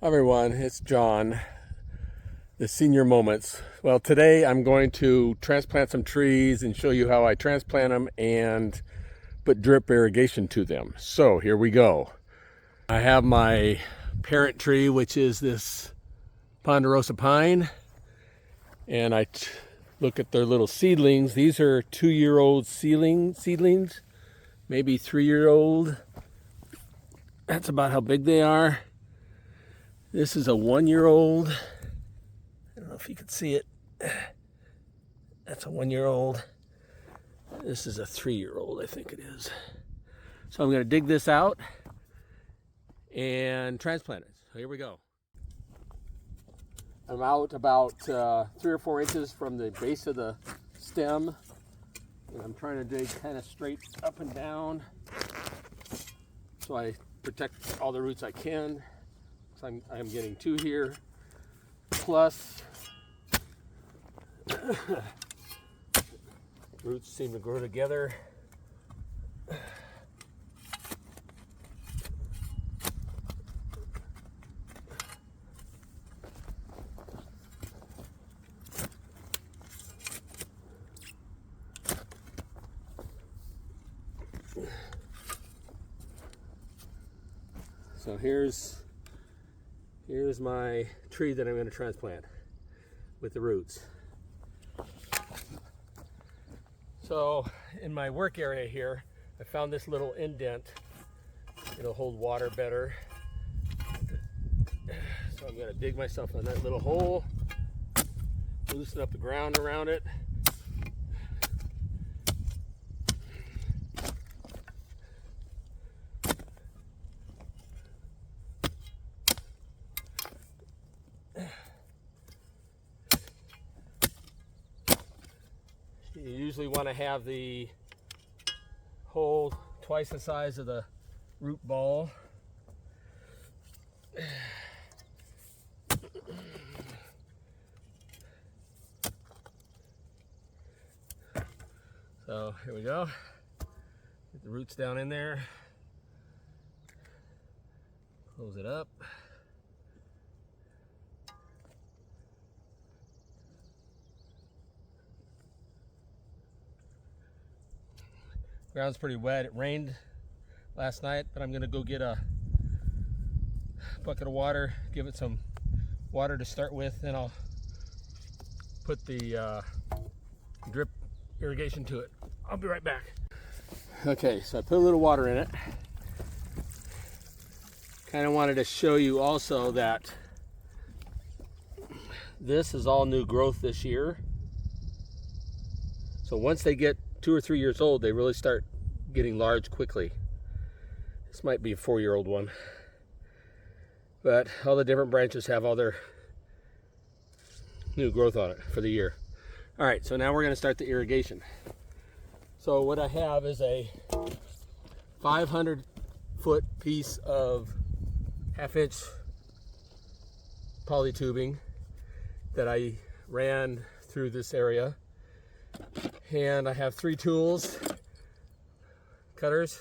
Hi everyone, it's John, the Senior Moments. Well, today I'm going to transplant some trees and show you how I transplant them and put drip irrigation to them. So here we go. I have my parent tree, which is this ponderosa pine, and I look at their little seedlings. These are 2-year-old seedlings, maybe 3-year-old. That's about how big they are. This is a 1-year-old. I don't know if you can see it. That's a 1-year-old. This is a 3-year-old, I think it is. So I'm going to dig this out and transplant it. So here we go. I'm out about 3 or 4 inches from the base of the stem. And I'm trying to dig kind of straight up and down so I protect all the roots I can. I'm getting 2 here, plus roots seem to grow together. So here's my tree that I'm going to transplant with the roots. So in my work area here, I found this little indent. It'll hold water better. So I'm going to dig myself in that little hole, loosen up the ground around it. You usually want to have the hole twice the size of the root ball. So here we go. Get the roots down in there. Close it up. Ground's pretty wet. It rained last night, but I'm gonna go get a bucket of water, give it some water to start with, then I'll put the drip irrigation to it. I'll be right back. Okay, so I put a little water in it. Kind of wanted to show you also that this is all new growth this year. So once they get 2 or 3 years old, they really start getting large quickly. This might be a 4-year-old one, but all the different branches have all their new growth on it for the year. All right, so now we're going to start the irrigation. So what I have is a 500-foot piece of 1/2-inch poly tubing that I ran through this area. And I have 3 tools, cutters,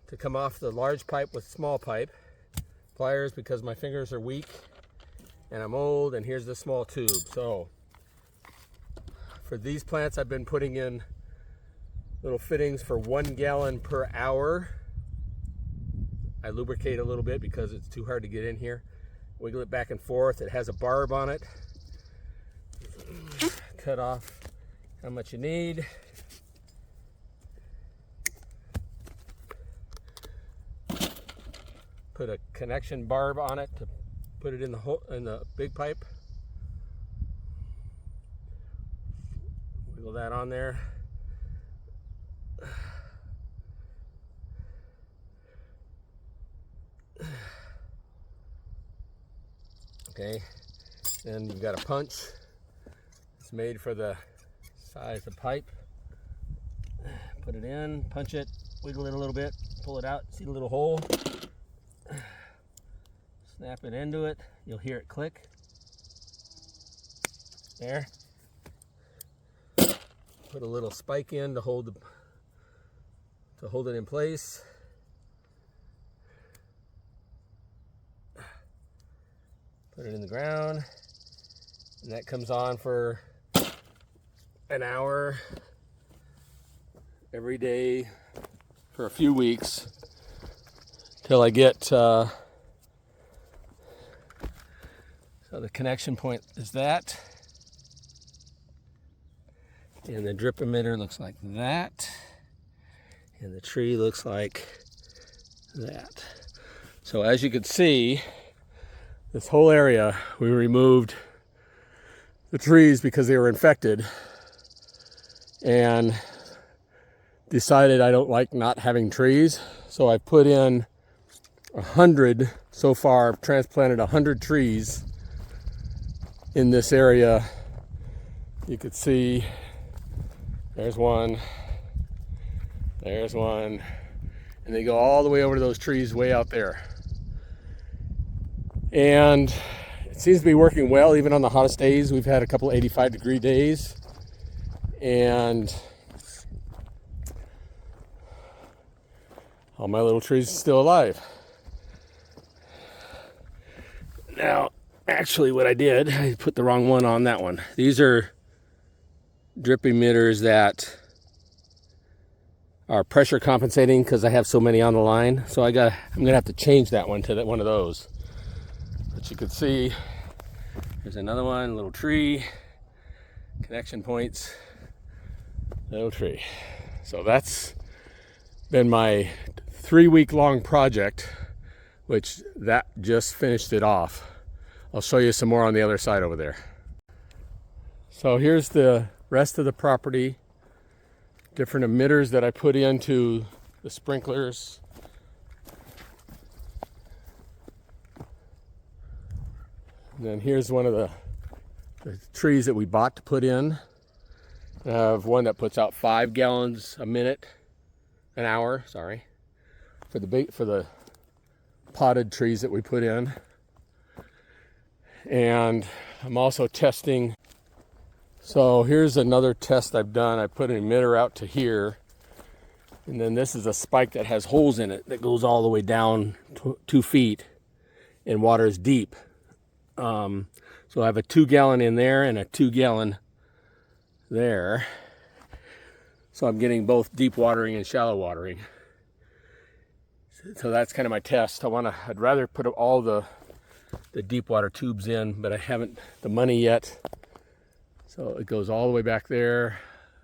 to come off the large pipe with small pipe, pliers because my fingers are weak and I'm old, and here's the small tube. So for these plants I've been putting in little fittings for 1 gallon per hour. I lubricate a little bit because it's too hard to get in here. Wiggle it back and forth. It has a barb on it. Cut off how much you need. Put a connection barb on it to put it in the hole in the big pipe. Wiggle that on there. Okay, then you've got a punch. It's made for the size of pipe. Put it in, punch it, wiggle it a little bit, pull it out, see the little hole. Snap it into it, you'll hear it click. There. Put a little spike in to hold it in place. put it in the ground, and that comes on for an hour every day for a few weeks till I get so the connection point is that, and the drip emitter looks like that, and the tree looks like that. So as you can see, this whole area, we removed the trees because they were infected, and decided I don't like not having trees. So I put in 100 so far. I've transplanted 100 trees in this area. You could see there's one, and they go all the way over to those trees way out there. And it seems to be working well, even on the hottest days. We've had a couple 85-degree days, and all my little trees are still alive. Now, actually what I did, I put the wrong one on that one. These are drip emitters that are pressure compensating because I have so many on the line. So I'm gonna have to change that one to one of those. But you can see there's another one, little tree, connection points, little tree. So that's been my 3-week-long project, which that just finished it off. I'll show you some more on the other side over there. So here's the rest of the property, different emitters that I put into the sprinklers. And then here's one of the trees that we bought to put in. I have one that puts out 5 gallons an hour, sorry, for the potted trees that we put in. And I'm also testing. So here's another test I've done. I put an emitter out to here, and then this is a spike that has holes in it that goes all the way down 2 feet, and water is deep. So I have a 2-gallon in there and a 2-gallon there. So I'm getting both deep watering and shallow watering. So that's kind of my test. I'd rather put all the deep water tubes in, but I haven't the money yet. So it goes all the way back there.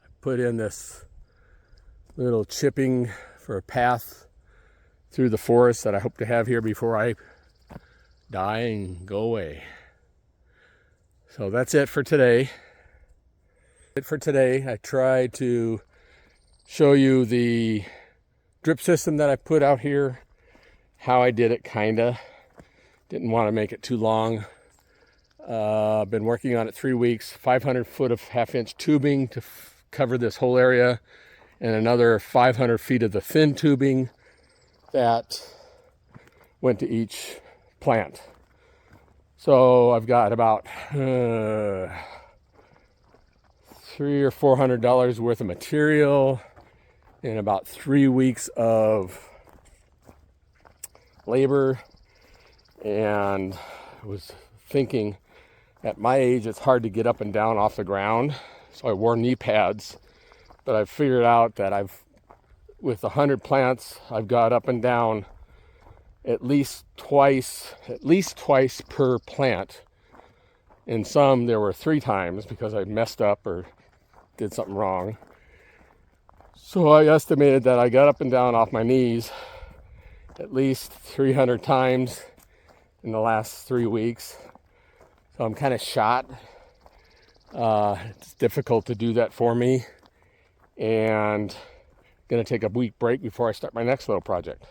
I put in this little chipping for a path through the forest that I hope to have here before I die and go away. So that's it for today. I tried to show you the drip system that I put out here, how I did it, kinda. Didn't want to make it too long. I've been working on it 3 weeks, 500 foot of 1/2-inch tubing to cover this whole area, and another 500 feet of the thin tubing that went to each plant. So I've got about $300 or $400 worth of material and about 3 weeks of labor. And I was thinking, at my age, it's hard to get up and down off the ground. So I wore knee pads, but I've figured out that with 100 plants, I've got up and down at least twice per plant. In some, there were 3 times because I messed up or did something wrong. So I estimated that I got up and down off my knees at least 300 times in the last 3 weeks. So I'm kind of shot. It's difficult to do that for me. And I'm going to take a week break before I start my next little project.